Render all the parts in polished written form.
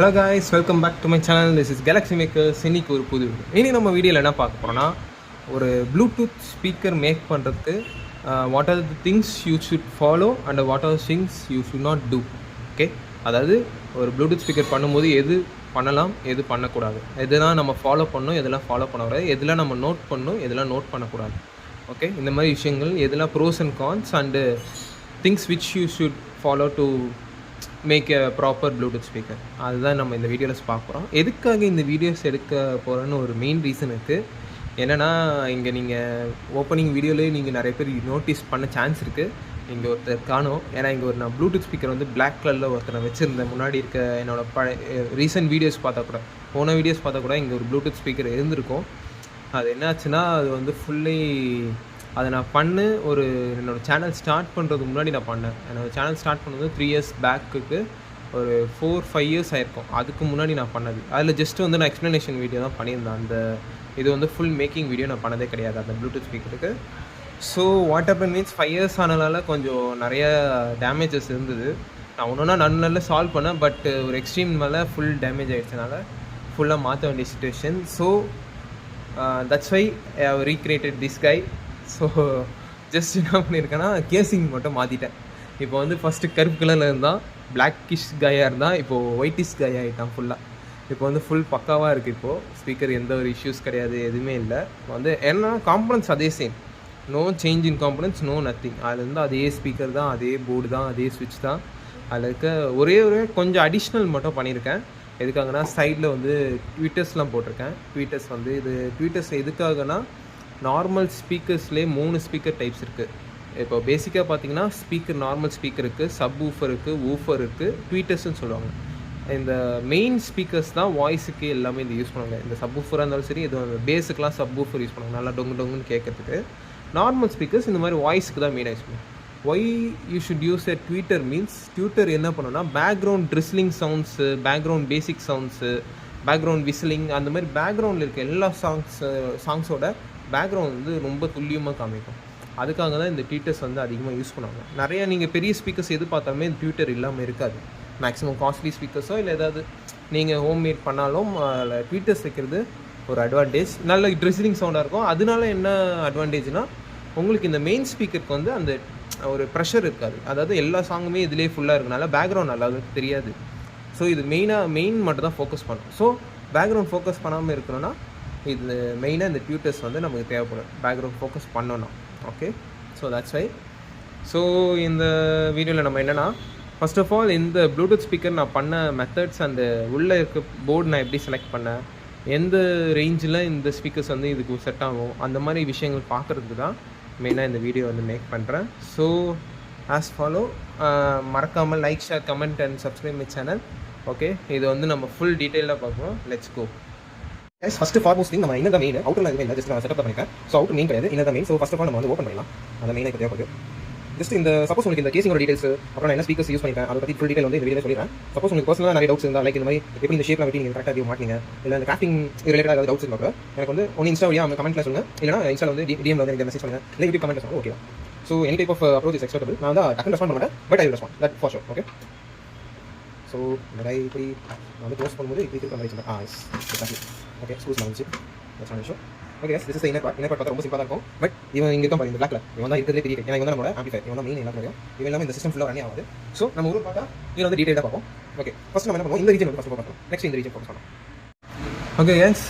Hello guys, welcome back to my channel. This is Galaxy Makers. இன்னைக்கு ஒரு புது video. இனி நம்ம வீடியோவில் என்ன பார்க்க போகிறோன்னா, ஒரு ப்ளூடூத் ஸ்பீக்கர் மேக் பண்ணுறதுக்கு what are the things you should follow and what are things you should not do. Okay, அதாவது ஒரு ப்ளூடூத் ஸ்பீக்கர் பண்ணும்போது எது பண்ணலாம், எது பண்ணக்கூடாது, எதெல்லாம் நம்ம ஃபாலோ பண்ணணும், எதெல்லாம் ஃபாலோ பண்ணக்கூடாது, எதெல்லாம் நம்ம நோட் பண்ணணும், எதெல்லாம் நோட் பண்ணக்கூடாது. ஓகே, இந்த மாதிரி விஷயங்கள் எதெல்லாம் pros and cons and things which you should follow to make a proper Bluetooth speaker. அதுதான் நம்ம இந்த வீடியோவில் பார்க்குறோம். எதுக்காக இந்த வீடியோஸ் எடுக்க போகிறோன்னு ஒரு மெயின் ரீசன் இருக்குது. என்னென்னா, இங்கே நீங்கள் ஓப்பனிங் வீடியோலேயே நீங்கள் நிறைய பேர் நோட்டீஸ் பண்ண சான்ஸ் இருக்குது. இங்கே ஒருத்தர் காணும். ஏன்னா இங்கே நான் ப்ளூடூத் ஸ்பீக்கர் வந்து பிளாக் கலரில் ஒருத்தரை வச்சுருந்தேன். முன்னாடி இருக்க என்னோடய ரீசெண்ட் வீடியோஸ் பார்த்தா கூட, போன வீடியோஸ் பார்த்தா கூட இங்கே ஒரு ப்ளூடூத் ஸ்பீக்கர் இருந்திருக்கும். அது என்னாச்சுன்னா, அது வந்து ஃபுல்லி அதை நான் ஒரு என்னோடய சேனல் ஸ்டார்ட் பண்ணுறதுக்கு முன்னாடி நான் பண்ணேன். என்னோடய சேனல் ஸ்டார்ட் பண்ணது 3 years பேக்குக்கு, ஒரு 4-5 years ஆகிருக்கும். அதுக்கு முன்னாடி நான் பண்ணது. அதில் ஜஸ்ட்டு வந்து நான் எக்ஸ்ப்ளனேஷன் வீடியோ தான் பண்ணியிருந்தேன். அந்த இது வந்து ஃபுல் மேக்கிங் வீடியோ நான் பண்ணதே கிடையாது அந்த ப்ளூடூத் ஸ்பீக்கருக்கு. So what happen means 5 years ஆனதுனால கொஞ்சம் நிறைய டேமேஜஸ் இருந்தது. நான் ஒன்றுனா நல்ல சால்வ் பண்ணேன். பட் ஒரு எக்ஸ்ட்ரீம் மேலே ஃபுல் டேமேஜ் ஆகிடுச்சனால ஃபுல்லாக மாற்ற வேண்டிய situation. So that's why I have recreated this guy. So just என்ன பண்ணியிருக்கேன்னா, கேசிங் மட்டும் மாற்றிட்டேன். இப்போ வந்து ஃபஸ்ட்டு கருப்பு கலரில் இருந்தால் பிளாக்கிஷ் காயாக இருந்தால் இப்போது ஒயிட்டிஷ் காய் ஆகிட்டான் ஃபுல்லாக. இப்போ வந்து ஃபுல் பக்காவாக இருக்குது. இப்போது ஸ்பீக்கர் எந்த ஒரு இஷ்யூஸ் கிடையாது, எதுவுமே இல்லை. இப்போ வந்து என்ன காம்பனன்ட்ஸ் அதே same, no change in components, no nothing. அதில் வந்து அதே ஸ்பீக்கர் தான், அதே போர்டு தான், அதே சுவிட்ச் தான். அதில் இருக்க ஒரே கொஞ்சம் அடிஷ்னல் மட்டும் பண்ணியிருக்கேன். எதுக்காகனா, சைடில் வந்து ட்வீட்டர்ஸ்லாம் போட்டிருக்கேன். ட்வீட்டர்ஸ் வந்து ட்வீட்டர்ஸ் எதுக்காகனா, நார்மல் ஸ்பீக்கர்ஸ்லேயே 3 ஸ்பீக்கர் டைப்ஸ் இருக்குது. இப்போ பேசிக்காக பார்த்தீங்கன்னா, நார்மல் ஸ்பீக்கர் இருக்குது, சப் ஊஃபர் இருக்குது, ஊஃபர் இருக்குது, ட்வீட்டர்ஸ்னு சொல்லுவாங்க. இந்த மெயின் ஸ்பீக்கர்ஸ் தான் வாய்ஸுக்கு எல்லாமே இது யூஸ் பண்ணுவாங்க. இந்த சப் ஊஃபராக இருந்தாலும் சரி, இது பேஸுக்கெலாம் சப் ஊஃபர் யூஸ் பண்ணுவாங்க, நல்லா டொங்குன்னு கேட்கறதுக்கு. நார்மல் ஸ்பீக்கர்ஸ் இந்த மாதிரி வாய்ஸுக்கு தான் மெயினாக யூஸ் பண்ணுவாங்க. Why you should use a tweeter means, tweeter என்ன பண்ணுன்னா, background drizzling sounds, background basic sounds, background whistling, அந்த மாதிரி பேக்ரவுண்டில் இருக்க எல்லா சாங்ஸோட பேக்ரவுண்ட் வந்து ரொம்ப துல்லியமாக காமிக்கும். அதுக்காக தான் இந்த ட்வீட்டர்ஸ் வந்து அதிகமாக யூஸ் பண்ணுவாங்க. நிறையா நீங்கள் பெரிய ஸ்பீக்கர்ஸ் எது பார்த்தாலுமே இந்த ட்வீட்டர் இல்லாமல் இருக்காது. மேக்ஸிமம் காஸ்ட்லி ஸ்பீக்கர்ஸோ இல்லை ஏதாவது நீங்கள் ஹோம் மேட் பண்ணாலும் அதில் ட்வீட்டர்ஸ் வைக்கிறது ஒரு அட்வான்டேஜ். நல்ல ட்ரிஸ்லிங் சவுண்டாக இருக்கும். அதனால என்ன அட்வான்டேஜ்னால், உங்களுக்கு இந்த மெயின் ஸ்பீக்கருக்கு வந்து அந்த ஒரு ப்ரெஷர் இருக்காது. அதாவது எல்லா சாங்குமே இதிலே ஃபுல்லாக இருக்கனால பேக்ரவுண்ட் நல்லா தெரியாது. ஸோ இது மெயின் மட்டும் தான் ஃபோக்கஸ் பண்ணும். ஸோ பேக்ரவுண்ட் ஃபோக்கஸ் பண்ணாமல் இருக்கணும்னா, இது மெயினாக இந்த ட்வீட்டர்ஸ் வந்து நமக்கு தேவைப்படும், பேக்ரவுண்ட் ஃபோக்கஸ் பண்ணணும். Okay, so that's why. So இந்த வீடியோவில் நம்ம என்னென்னா, ஃபர்ஸ்ட் ஆஃப் ஆல் இந்த ப்ளூடூத் ஸ்பீக்கர் நான் பண்ண மெத்தட்ஸ், அந்த உள்ளே இருக்க போர்டு நான் எப்படி செலக்ட் பண்ணேன், எந்த ரேஞ்சில் இந்த ஸ்பீக்கர்ஸ் வந்து இதுக்கு செட் ஆகும், அந்த மாதிரி விஷயங்கள் பார்க்குறதுக்கு தான் மெயினாக இந்த வீடியோ வந்து மேக் பண்ணுறேன். ஸோ ஆஸ் ஃபாலோ, மறக்காமல் like, share, comment and subscribe my channel. Okay, இது வந்து நம்ம ஃபுல் டீட்டெயிலாக பார்ப்போம். Let's go. ஃபர்ஸ்ட் ஃபார்மோஸ்ட் நம்ம என்ன மெயின் அவுட்டர் எதுவுமே இல்லை, ஜஸ்ட் நான் செட்டப் பண்ணிருக்கேன். ஸோ அவுட் மெயின் கிடையாது, என்ன main. So first of all நம்ம வந்து ஓப்பன் பண்ணலாம். அந்த மெயினாக தேவைப்படுது. ஜஸ்ட் இந்த சப்போஸ் உங்களுக்கு இந்த கேசிங்கோட டீடைல்ஸ், அப்புறம் நான் என்ன ஸ்பீக்கர்ஸ் யூஸ் பண்ணிருக்கேன், அதை பற்றி ஃபுல் டீடைல் வந்து இந்த வீடியோ சொல்லிடுறேன். சப்போஸ் உங்களுக்கு பர்சனலாக நிறைய டவுட்ஸ் இருந்தால், லைக் இந்த மாதிரி எப்படி இந்த ஷேப்ல வெட்டி நீங்கள் கரெக்டாக அறிய மாட்டீங்க, இல்லை இந்த கிராஃப்டிங் ரிலேட்டடாக ஏதாவது டவுட்ஸ் இருந்தால் எனக்கு வந்து ஒன்று இன்ஸ்டா வழியாக கமெண்ட்ல சொல்லுங்கள், இல்லைனா இன்ஸ்டாவில் வந்து டிஎம்ல வந்து எனக்கு மெசேஜ் பண்ணுங்கள், இல்லை யூடியூப் கமெண்ட் சொல்லுங்கள். Okay, so any type of approach is expectable. நான் வந்து டக்குனு ரெஸ்பாண்ட் பண்ண மாட்டேன், but I will respond, that for sure. Okay, so நிறைய இப்படி நான் வந்து க்ளோஸ் பண்ணும்போது இப்படி இருக்க மாதிரி ஓகே, ஸ்கூல்ஸ் வந்துச்சு. Okay, this is inner part பார்த்தா ரொம்ப சிம்பிளாக இருக்கும். பட் இவன் இங்கே இருக்கான் பாருங்க, இந்த பிளாக்ல இவன் தான் இருக்கிறதே பெரிய. ஏன்னா இவன் தான் நம்மளோட ஆம்பிஃபையர், இவன் தான் மெயின் எல்லா கிடையாது. இவன் எல்லாமே இந்த சிஸ்டம் ஃபுல்லாக ரன் ஆகுது. ஸோ நம்ம ஊர் பார்த்தா இதில் வந்து டீட்டெயிலாக பார்ப்போம். ஓகே, ஃபர்ஸ்ட் நம்ம என்ன பண்ணுவோம், இந்த ரீஜன் வந்து ஃபர்ஸ்ட் பார்ப்போம். நெக்ஸ்ட் இந்த ரீஜன் ஃபோக்கஸ் பண்ணலாம். Okay yes,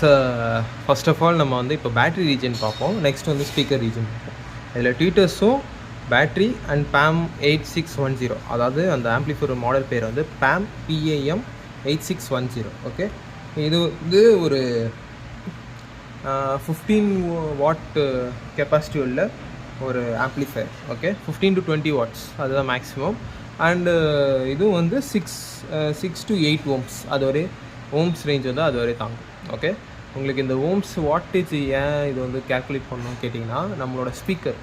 first of all நம்ம வந்து இப்போ பேட்டரி ரீஜன் பார்ப்போம். நெக்ஸ்ட் வந்து ஸ்பீக்கர் ரீஜன் பார்ப்போம். இதில் ட்வீட்டர்ஸும் பேட்டரி அண்ட் PAM 8610, அதாவது அந்த ஆம்பிளிஃபையர் மாடல் பேர் வந்து PAM 8610. ஓகே, இது வந்து ஒரு 15 watt கெப்பாசிட்டி உள்ள ஒரு ஆம்ப்ளிஃபையர். ஓகே, 15 to 20 watts அதுதான் மேக்ஸிமம். அண்டு இதுவும் வந்து 6 to 8 ohms, அது வரை ஓம்ஸ் ரேஞ்ச் வந்து அது வரை தாங்கும். ஓகே, உங்களுக்கு இந்த ஓம்ஸ் வாட்டேஜ் ஏன் இது வந்து கேல்குலேட் பண்ணணும் கேட்டிங்கன்னா, நம்மளோட ஸ்பீக்கர்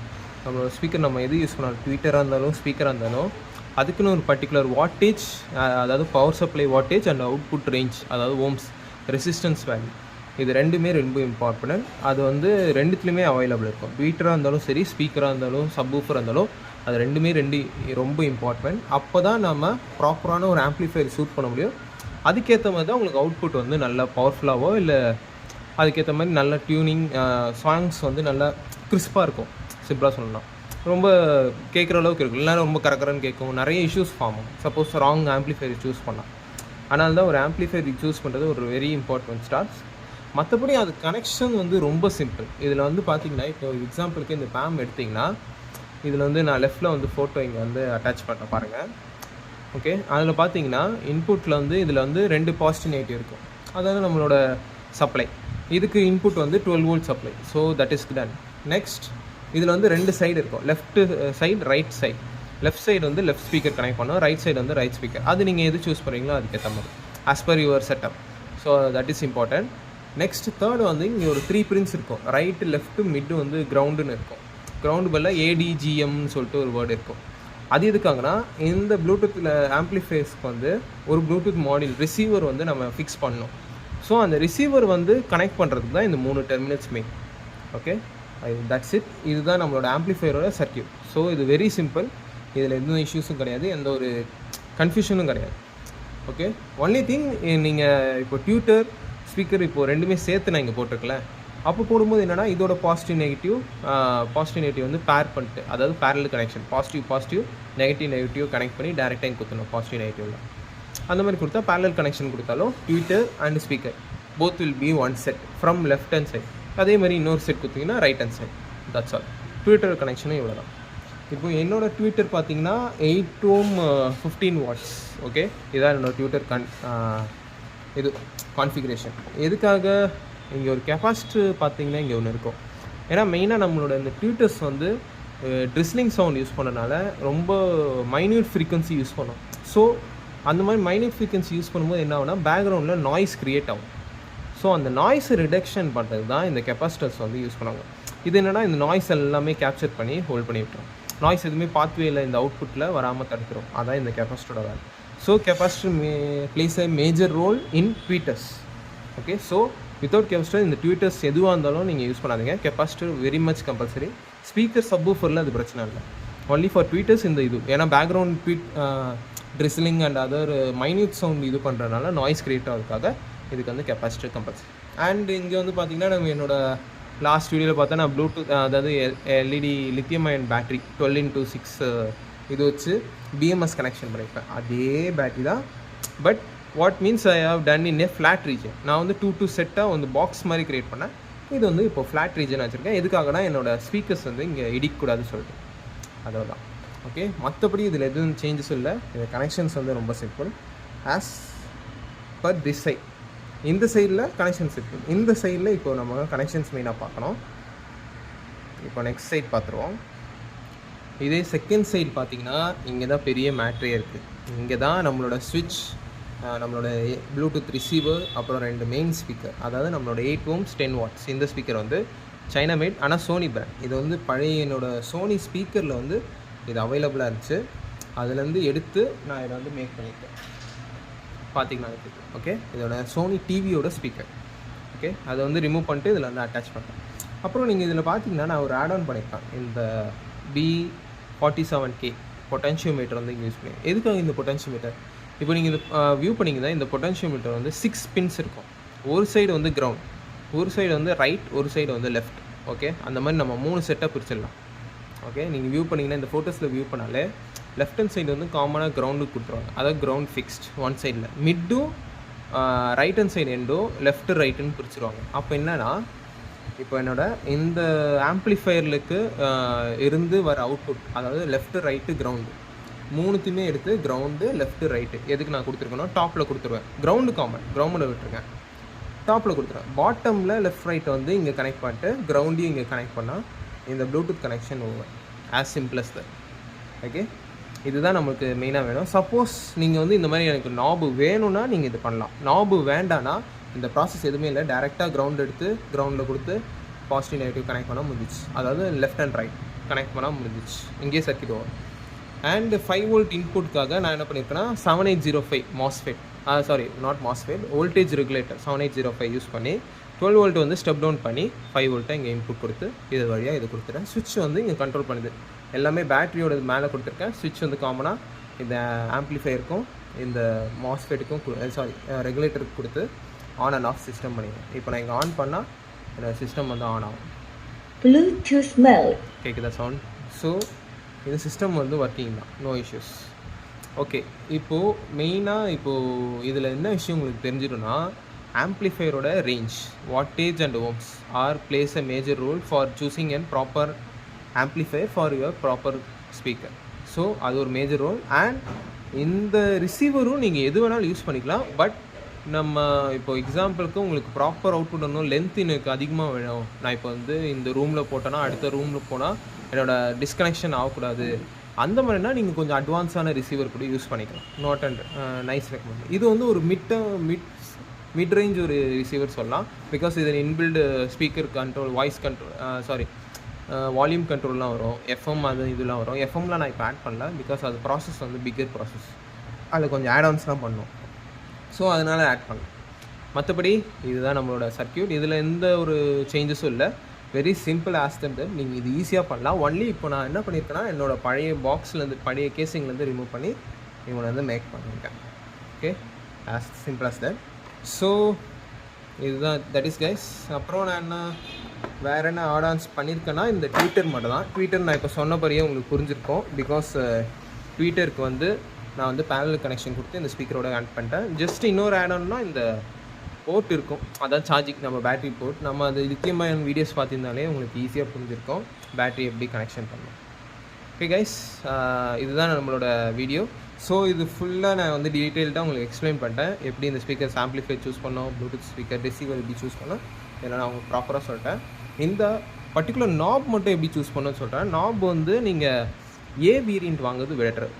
நம்ம எது யூஸ் பண்ணாலும், ட்வீட்டராக இருந்தாலும் ஸ்பீக்கராக இருந்தாலும், அதுக்குன்னு ஒரு பர்டிகுலர் வாட்டேஜ், அதாவது power supply wattage and output range, அதாவது ஓம்ஸ் ரெசிஸ்டன்ஸ் வேல்யூ, இது ரெண்டுமே ரொம்ப இம்பார்ட்டன்ட். அது வந்து ரெண்டுத்துலேயுமே அவைலபிள் இருக்கும். ட்வீட்டராக இருந்தாலும் சரி, ஸ்பீக்கராக இருந்தாலும், சப் ஊஃபராக இருந்தாலும், அது ரெண்டுமே ரொம்ப இம்பார்ட்டன்ட். அப்போ தான் நம்ம ப்ராப்பரான ஒரு ஆம்ப்ளிஃபையர் சூட் பண்ண முடியும். அதுக்கேற்ற மாதிரி தான் உங்களுக்கு அவுட்புட் வந்து நல்லா பவர்ஃபுல்லாவோ இல்லை அதுக்கேற்ற மாதிரி நல்ல டியூனிங் சாங்ஸ் வந்து நல்லா கிறிஸ்பாக இருக்கும். சிம்பிளாக சொல்லலாம், ரொம்ப கேட்குற அளவுக்கு இருக்கும். இல்லைனா ரொம்ப கரகரன்னு கேட்கும், நிறைய இஷ்யூஸ் ஃபார்ம் ஆகும் சப்போஸ் ராங் ஆம்ப்ளிஃபையர் சூஸ் பண்ணலாம். அதனால தான் ஒரு ஆம்ப்ளிஃபையர் சூஸ் பண்ணுறது ஒரு வெரி இம்பார்ட்டன்ட் ஸ்டார்ட்ஸ். மற்றபடி அது கனெக்ஷன் வந்து ரொம்ப சிம்பிள். இதில் வந்து பார்த்தீங்கன்னா இப்போ எக்ஸாம்பிளுக்கு இந்த பேம் எடுத்திங்கன்னா இதில் வந்து நான் லெஃப்ட்டில் வந்து ஃபோட்டோ இங்கே வந்து அட்டாச் பண்ண பாருங்கள். ஓகே, அதில் பார்த்தீங்கன்னா இன்புட்டில் வந்து இதில் வந்து 2 பாசிட்டிவ் நெகட்டிவ் இருக்கும். அதாவது நம்மளோட சப்ளை இதுக்கு இன்புட் வந்து 12 volt supply. So that is done. Next இதில் வந்து 2 சைடு இருக்கும், left side right side. Left side வந்து லெஃப்ட் ஸ்பீக்கர் கனெக்ட் பண்ணோம், ரைட் சைடு வந்து ரைட் ஸ்பீக்கர். அது நீங்கள் எது சூஸ் பண்ணுறீங்களோ அதுக்கேற்ற மாதிரி as per your setup. So that is important. Next third வந்து இங்கே ஒரு 3 பின்ஸ் இருக்கும், ரைட்டு லெஃப்ட்டு மிட்டு வந்து கிரவுண்டுன்னு இருக்கும். கிரவுண்டு பதில் ஏடிஜிஎம்னு சொல்லிட்டு ஒரு வேர்டு இருக்கும். அது எதுக்காகனா இந்த ப்ளூடூத்தில் ஆம்ப்ளிஃபையர்ஸ்க்கு வந்து ஒரு ப்ளூடூத் மாடியூல் ரிசீவர் வந்து நம்ம ஃபிக்ஸ் பண்ணணும். ஸோ அந்த ரிசீவர் வந்து கனெக்ட் பண்ணுறதுக்கு தான் இந்த 3 terminals main. Okay, that's it. இதுதான் நம்மளோட ஆம்ப்ளிஃபையரோட சர்க்யூட். ஸோ இது வெரி சிம்பிள். இதில் எந்த இஷ்யூஸும் கிடையாது, எந்த ஒரு கன்ஃபியூஷனும் கிடையாது. ஓகே, ஒன்லி திங் நீங்கள் இப்போ டியூட்டர் ஸ்பீக்கர் இப்போ ரெண்டுமே சேர்த்து நான் இங்கே போட்டிருக்கல, அப்போ போடும்போது என்னென்னா இதோட பாசிட்டிவ் நெகட்டிவ் வந்து பேர் பண்ணிட்டு, அதாவது parallel connection, positive negative connect பண்ணி டேரெக்டாக இங்கே கொடுத்துணும் பாசிட்டிவ் நெகட்டிவ்ல. அந்த மாதிரி கொடுத்தா பேரலல் கனெக்ஷன் கொடுத்தாலும் tweeter and speaker both will be one set from left hand side. அதே மாதிரி இன்னொரு செட் கொடுத்தீங்கன்னா right hand side. That's all. Tweeter கனெக்ஷனும் இவ்வளோ தான். இப்போ என்னோடய ட்விட்டர் பார்த்தீங்கன்னா 8 ohm 15 watts. ஓகே, இதான் என்னோடய ட்விட்டர் இது கான்ஃபிகரேஷன். எதுக்காக இங்கே ஒரு கெப்பாசிட்டர் பார்த்தீங்கன்னா இங்கே ஒன்று இருக்கும். ஏன்னா மெயினாக நம்மளோட இந்த ட்விட்டர்ஸ் வந்து ட்ரிஸ்லிங் சவுண்ட் யூஸ் பண்ணனால ரொம்ப மைன்யூட் ஃப்ரீக்வன்சி யூஸ் பண்ணோம். ஸோ அந்த மாதிரி மைன்யூட் ஃப்ரீக்வன்சி யூஸ் பண்ணும்போது என்ன ஆகுனா பேக்ரவுண்டில் நாய்ஸ் க்ரியேட் ஆகும். ஸோ அந்த நாய்ஸ் ரிடக்ஷன் பண்ணுறது தான் இந்த கெப்பாசிட்டர்ஸ் வந்து யூஸ் பண்ணுவாங்க. இது என்னென்னா இந்த நாய்ஸ் எல்லாமே கேப்சர் பண்ணி ஹோல்ட் பண்ணி விட்டுரும். நாய்ஸ் எதுவுமே பாத்வேயில் இந்த அவுட்புட்டில் வராமல் தடுத்துரும். அதான் இந்த கெப்பாசிட்டரோட வேலை. So capacitor plays a major role in tweeters. Okay, so without capacitor இந்த ட்வீட்டர்ஸ் எதுவாக இருந்தாலும் நீங்கள் யூஸ் பண்ணாதீங்க. Capacitor very much compulsory. Speaker சப்வூஃபரில் அது பிரச்சனை இல்லை, ஒன்லி ஃபார் ட்வீட்டர்ஸ் இந்த இது. ஏன்னா background drizzling and other minute sound இது பண்ணுறதுனால நாய்ஸ் க்ரியேட் ஆகிறதுக்காக இதுக்கு வந்து கெப்பாசிட்டர் கம்பல்சரி. அண்ட் இங்கே வந்து பார்த்திங்கன்னா நம்ம என்னோட லாஸ்ட் வீடியோவில் பார்த்தா நான் ப்ளூடூத் அதாவது LED lithium ion battery 12x6 இது வச்சு பிஎம்எஸ் கனெக்ஷன் பண்ணியிருப்பேன். அதே பேட்ரி தான், but what means I have done in a flat region. நான் வந்து 2 செட்டாக வந்து பாக்ஸ் மாதிரி க்ரியேட் பண்ணேன். இது வந்து இப்போ ஃப்ளாட் ரீஜன் வச்சுருக்கேன். எதுக்காகனா என்னோடய ஸ்பீக்கர்ஸ் வந்து இங்கே இடிக்கக்கூடாதுன்னு சொல்லிட்டு அதோட தான். ஓகே, மற்றபடி இதில் எதுவும் சேஞ்சஸும் இல்லை. இந்த கனெக்ஷன்ஸ் வந்து ரொம்ப simple as per this side. இந்த சைடில் கனெக்ஷன்ஸ் இருக்குது, இந்த சைடில் இப்போ நம்ம கனெக்ஷன்ஸ் மெயினாக பார்க்கணும். இப்போ நெக்ஸ்ட் சைட் பார்த்துருவோம். இதே செகண்ட் சைடு பார்த்திங்கன்னா இங்கே தான் பெரிய மேட்ரே இருக்குது. இங்கே தான் நம்மளோட ஸ்விட்ச், நம்மளோட ப்ளூடூத் ரிசீவர், அப்புறம் 2 மெயின் ஸ்பீக்கர். அதாவது நம்மளோட 8 ohms 10 watts. இந்த ஸ்பீக்கர் வந்து சைனா மேட், ஆனால் சோனி பிராண்ட். இது வந்து பழைய என்னோடய சோனி ஸ்பீக்கரில் வந்து இது அவைலபிளாக இருந்துச்சு. அதுலேருந்து எடுத்து நான் இதை வந்து மேக் பண்ணியிருக்கேன். பார்த்திங்கன்னா ஓகே, இதோட சோனி டிவியோட ஸ்பீக்கர். ஓகே, அதை வந்து ரிமூவ் பண்ணிட்டு இதில் வந்து அட்டாச் பண்ணுறேன். அப்புறம் நீங்கள் இதில் பார்த்தீங்கன்னா நான் ஒரு ஆட் ஆன் பண்ணியிருக்கேன். இந்த B47K பொட்டன்ஷியோமீட்டர் வந்து இங்கே யூஸ் பண்ணி. எதுக்காக இந்த பொட்டன்ஷியோமீட்டர்? இப்போ நீங்கள் இது வியூ பண்ணிங்கன்னா இந்த பொட்டன்ஷியோமீட்டர் வந்து 6 பின்ஸ் இருக்கும். ஒரு சைடு வந்து கிரவுண்ட், ஒரு சைடு வந்து ரைட், ஒரு சைடு வந்து லெஃப்ட். ஓகே, அந்த மாதிரி நம்ம 3 செட்டாக பிரிச்சிடலாம். ஓகே, நீங்கள் வியூ பண்ணிங்கன்னா இந்த ஃபோட்டோஸில் வியூ பண்ணாலே லெஃப்ட் ஹேண்ட் சைடு வந்து காமனாக கிரவுண்டுக்கு கொடுத்துருவாங்க, அதாவது கிரவுண்ட் ஃபிக்ஸ்ட் ஒன் சைடில். மிட்டும் ரைட் ஹேண்ட் சைடு எண்டும் லெஃப்ட்டு ரைட்டுன்னு பிரிச்சுருவாங்க. அப்போ என்னென்னா இப்போ என்னோடய இந்த ஆம்ப்ளிஃபையர்களுக்கு இருந்து வர அவுட்புட், அதாவது லெஃப்ட்டு ரைட்டு கிரவுண்டு மூணுத்தையுமே எடுத்து கிரவுண்டு லெஃப்ட்டு ரைட்டு எதுக்கு நான் கொடுத்துருக்கேன்னா டாப்பில் கொடுத்துருவேன். கிரவுண்டு காமன், கிரவுண்டில் விட்டுருக்கேன், டாப்பில் கொடுத்துருவேன். பாட்டமில் லெஃப்ட் ரைட்டை வந்து இங்கே கனெக்ட் பண்ணிட்டு கிரவுண்டையும் இங்கே கனெக்ட் பண்ணால் இந்த Bluetooth connection over. As simple as that. Okay, இதுதான் நமக்கு மெயினாக வேணும். சப்போஸ் நீங்கள் வந்து இந்த மாதிரி எனக்கு நாபு வேணும்னா நீங்கள் இது பண்ணலாம். நாபு வேண்டான்னா இந்த ப்ராசஸ் எதுவுமே இல்லை, டேரெக்டாக கிரவுண்ட் எடுத்து கிரவுண்டில் கொடுத்து பாசிட்டிவ் நெகட்டிவ் கனெக்ட் பண்ணால் முடிஞ்சிச்சு. அதாவது லெஃப்ட் அண்ட் ரைட் கனெக்ட் பண்ணால் முடிஞ்சிச்சு. இங்கேயே சர்க்கிட் ஓவர். அண்ட் 5 volt இன்புட்காக நான் என்ன பண்ணியிருக்கேன்னா 7805 MOSFET, sorry not MOSFET, voltage regulator 7805 use பண்ணி 12 volt வந்து ஸ்டெப் டவுன் பண்ணி 5 volt இங்கே இன்புட் கொடுத்து இது வழியாக இது கொடுத்துட்டேன். ஸ்விட்ச் வந்து இங்கே கண்ட்ரோல் பண்ணுது. எல்லாமே பேட்டரியோட மேலே கொடுத்துருக்கேன். ஸ்விட்ச் வந்து காமனாக இந்த ஆம்ப்ளிஃபையருக்கும் இந்த மாஸ்ஃபெட்டுக்கும் சாரி ரெகுலேட்டருக்கு கொடுத்து ஆன் அண்ட் ஆஃப் சிஸ்டம் பண்ணிடுவேன். இப்போ நான் இங்கே ஆன் பண்ணால் என்னோட சிஸ்டம் வந்து ஆன் ஆகும். Bluetooth mode. கேட்குதா சவுண்ட்? ஸோ இந்த சிஸ்டம் வந்து ஒர்க்கிங் தான், நோ இஷ்யூஸ். ஓகே, இப்போது மெயினாக இப்போது இதில் என்ன விஷயம் உங்களுக்கு தெரிஞ்சிடும்னா, ஆம்ப்ளிஃபையரோட range, wattage and ohms are plays a major role for choosing and proper amplifier for your proper speaker. So அது ஒரு மேஜர் ரோல். அண்ட் இந்த ரிசீவரும் நீங்கள் எது வேணாலும் யூஸ் பண்ணிக்கலாம். பட் நம்ம இப்போ எக்ஸாம்பிளுக்கு உங்களுக்கு ப்ராப்பர் அவுட்புட் வரணும், லென்த் எனக்கு அதிகமாக வேணும், நான் இப்போ வந்து இந்த ரூமில் போட்டேன்னா அடுத்த ரூமில் போனால் என்னோடய டிஸ்கனெக்ஷன் ஆகக்கூடாது, அந்த மாதிரினா நீங்கள் கொஞ்சம் அட்வான்ஸான ரிசீவர் கூட யூஸ் பண்ணிக்கலாம். Not and nice recommend. இது வந்து ஒரு மிட் ரேஞ்ச் ஒரு ரிசீவர் சொல்லலாம். பிகாஸ் இதில் inbuilt speaker control, voice control, sorry volume கண்ட்ரோல்லாம் வரும், எஃப்எம் அது இதெல்லாம் வரும். எஃப்எம்லாம் நான் இப்போ ஆட் பண்ணல, பிகாஸ் அது ப்ராசஸ் வந்து பிக்கர் ப்ராசஸ், அதில் கொஞ்சம் ஆட்ஆன்ஸ்லாம் பண்ணணும். ஸோ அதனால் ஆட் பண்ணலாம். மற்றபடி இதுதான் நம்மளோட சர்க்கியூட். இதில் எந்த ஒரு சேஞ்சஸும் இல்லை, வெரி சிம்பிள் ஆஸ்தம். நீங்கள் இது ஈஸியாக பண்ணலாம். ஒன்லி இப்போ நான் என்ன பண்ணியிருக்கேன்னா, என்னோடய பழைய பாக்ஸ்லேருந்து பழைய கேசிங்லேருந்து ரிமூவ் பண்ணி இவனை வந்து மேக் பண்ணியிருக்கேன். Okay, as simple as that. So இதுதான், தட் இஸ் கைஸ். அப்புறம் நான் என்ன வேறு என்ன ஆடான்ஸ் பண்ணியிருக்கேன்னா, இந்த ட்விட்டர் மட்டும் தான். ட்விட்டர் நான் இப்போ சொன்னபடியே உங்களுக்கு புரிஞ்சிருக்கோம். பிகாஸ் ட்விட்டருக்கு வந்து நான் வந்து பேனல் கனெக்ஷன் கொடுத்து இந்த ஸ்பீக்கரோட ஆட் பண்ணிட்டேன். ஜஸ்ட் இன்னொரு ஆடான்னா இந்த போர்ட் இருக்கும், அதான் சார்ஜிங் நம்ம பேட்டரி போர்ட். நம்ம அது லித்தியம் அயன் வீடியோஸ் பார்த்திருந்தாலே உங்களுக்கு ஈஸியாக புரிஞ்சிருக்கும் பேட்டரி எப்படி கனெக்ஷன் பண்ணணும். ஓகே கைஸ், இதுதான் நம்மளோட வீடியோ. ஸோ இது ஃபுல்லாக நான் வந்து டீட்டெயில்டாக உங்களுக்கு எக்ஸ்பிளைன் பண்ணிட்டேன். எப்படி இந்த ஸ்பீக்கர்ஸ் ஆம்ப்ளிஃபையர் சூஸ் பண்ணோம், ப்ளூடூத் ஸ்பீக்கர் ரிசீவர் எப்படி சூஸ் பண்ணோம், இதெல்லாம் நான் உங்களுக்கு ப்ராப்பராக சொல்லிட்டேன். இந்த பர்டிகுலர் நாப் மட்டும் எப்படி சூஸ் பண்ணணும்னு சொல்கிறேன். நாப் வந்து நீங்கள் ஏ வேரியண்ட் வாங்குறது பெட்டர்.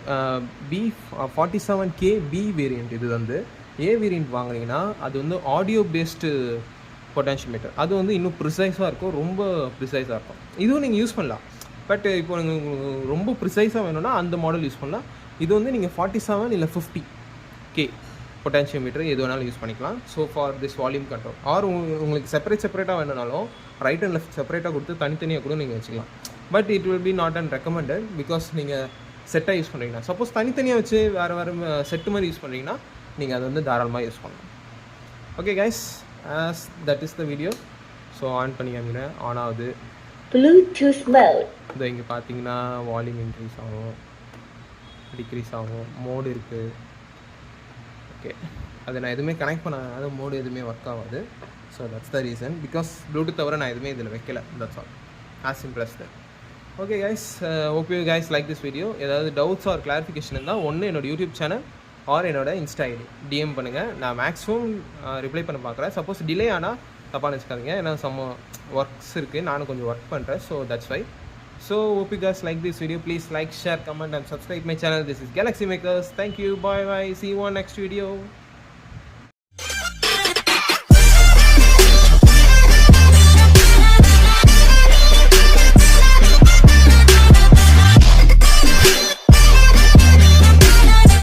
B47K B variant. இது வந்து ஏ வேரியண்ட் வாங்குறீங்கன்னா அது வந்து ஆடியோ பேஸ்டு பொட்டன்ஷியோமீட்டர். அது வந்து இன்னும் ப்ரிசைஸாக இருக்கும், ரொம்ப ப்ரிசைஸாக இருக்கும். இதுவும் நீங்கள் யூஸ் பண்ணலாம். பட் இப்போ நீங்கள் ரொம்ப ப்ரிசைஸாக வேணும்னா அந்த மாடல் யூஸ் பண்ணலாம். இது வந்து நீங்கள் 47 இல்லை 50K பொட்டன்ஷியோமீட்டர் எது வேணாலும் யூஸ் பண்ணிக்கலாம். So for this volume control or உங்களுக்கு செப்பரேட்டாக வேணுனாலும் ரைட் அண்ட் லெஃப்ட் செப்பரேட்டாக கொடுத்து தனித்தனியாக கூட நீங்கள் வச்சுக்கலாம். But it will be not and recommended, because நீங்கள் செட்டாக யூஸ் பண்ணுறீங்கன்னா. சப்போஸ் தனித்தனியாக வச்சு வேறு செட்டு மாதிரி யூஸ் பண்ணுறீங்கன்னா நீங்கள் அதை வந்து தாராளமாக யூஸ் பண்ணலாம். Okay guys, as that is the video. So on பண்ணி காமிக்கிறேன். ஆன் ஆகுது. Bluetooth mode. இந்த இங்கே பார்த்தீங்கன்னா வால்யூம் இன்க்ரீஸ் ஆகும், டிக்ரீஸ் ஆகும், மோடு இருக்குது. ஓகே, அதை நான் எதுவுமே கனெக்ட் பண்ணாத மோடு எதுவுமே ஒர்க் ஆகாது. So that's the reason. Because Bluetooth தவிர நான் எதுவுமே இதில் வைக்கல. That's all, as simple as that. Okay guys, hope you guys like this video. ஏதாவது டவுட்ஸ் ஆர் கிளாரிஃபிகேஷன் இருந்தால் ஒன்று என்னோட யூடியூப் சேனல் ஆர் என்னோட இன்ஸ்டா ஐடி டிஎம் பண்ணுங்கள். நான் மேக்ஸிமம் ரிப்ளை பண்ண பார்க்குறேன். சப்போஸ் டிலே ஆனால் தப்பாக நினச்சிக்காதீங்க, ஏன்னா சம் ஒர்க்ஸ் இருக்குது, நானும் கொஞ்சம் ஒர்க் பண்ணுறேன். So that's why. So hope you guys like this video. Please like, share, comment and subscribe my channel. This is Galaxy Makers. Thank you. Bye bye. See you on next video.